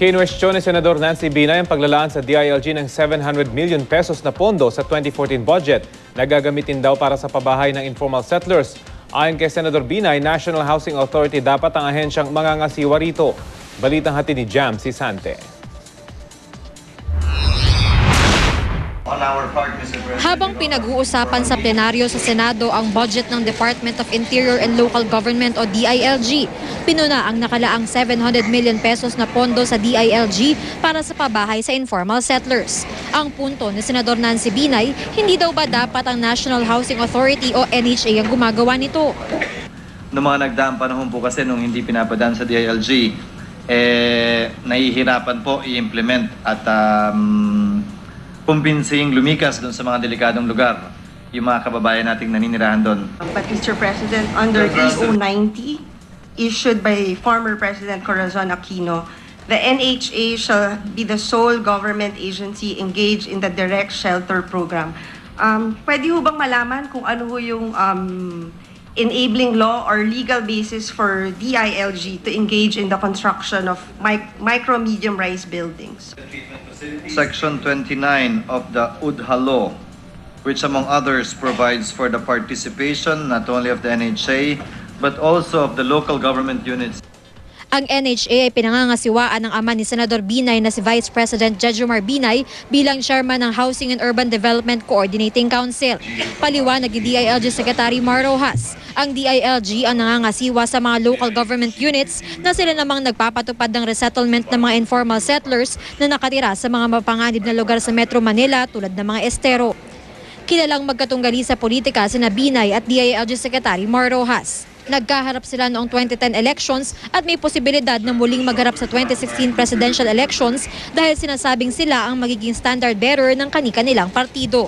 Kinuwestiyon ni Senador Nancy Binay ang paglalaan sa DILG ng 700 million pesos na pondo sa 2014 budget na gagamitin daw para sa pabahay ng informal settlers. Ayon kay Senador Binay, National Housing Authority dapat ang ahensyang mangangasiwa rito. Balitang hatid ni Jam Sisante. Habang pinag-uusapan sa plenaryo sa Senado ang budget ng Department of Interior and Local Government o DILG, pinuna ang nakalaang 700 million pesos na pondo sa DILG para sa pabahay sa informal settlers. Ang punto ni Senador Nancy Binay, hindi daw ba dapat ang National Housing Authority o NHA ang gumagawa nito? Noong mga nagdaang panahon po kasi nung hindi pinapadaan sa DILG, nahihirapan po i-implement at kumpinsing lumikas doon sa mga delikadong lugar yung mga kababayan nating naninirahan doon. But Mr. President, under EO 90, issued by former President Corazon Aquino, the NHA shall be the sole government agency engaged in the direct shelter program. Pwede ho bang malaman kung ano ho yung enabling law or legal basis for DILG to engage in the construction of micro-medium rise buildings? Section 29 of the UDHA law, which among others provides for the participation not only of the NHA but also of the local government units. Ang NHA ay pinangangasiwaan ng ama ni Senador Binay na si Vice President Jejomar Binay bilang chairman ng Housing and Urban Development Coordinating Council. Paliwanag ni DILG Secretary Mar Rojas, ang DILG ang nangangasiwa sa mga local government units na sila namang nagpapatupad ng resettlement ng mga informal settlers na nakatira sa mga mapanganib na lugar sa Metro Manila tulad ng mga estero. Kilalang magkatunggali sa politika sina Binay at DILG Secretary Mar Rojas. Nagkaharap sila noong 2010 elections at may posibilidad na muling magharap sa 2016 presidential elections dahil sinasabing sila ang magiging standard bearer ng kani-kanilang partido.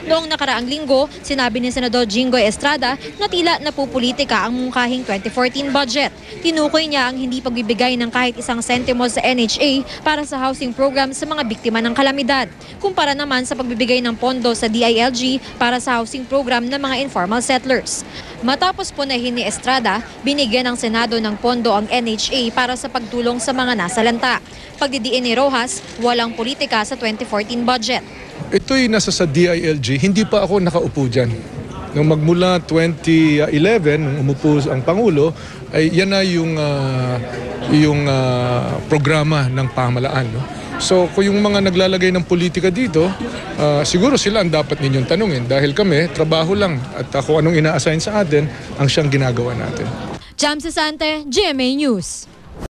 Noong nakaraang linggo, sinabi ni Senador Jinggoy Estrada na tila napupolitika ang mungkahing 2014 budget. Tinukoy niya ang hindi pagbibigay ng kahit isang sentimo sa NHA para sa housing program sa mga biktima ng kalamidad, kumpara naman sa pagbibigay ng pondo sa DILG para sa housing program ng mga informal settlers. Matapos punahin ni Estrada, binigyan ng Senado ng pondo ang NHA para sa pagtulong sa mga nasalanta. Pagdidiin ni Rojas, walang politika sa 2014 budget. Ito'y nasa sa DILG, hindi pa ako nakaupo dyan. Nung magmula 2011, nung umupo ang Pangulo, ay yan na yung programa ng pamahalaan. No? So kung yung mga naglalagay ng politika dito, siguro sila ang dapat ninyong tanungin dahil kami, trabaho lang at kung anong ina-assign sa atin, ang siyang ginagawa natin. Jam Sisante, GMA News.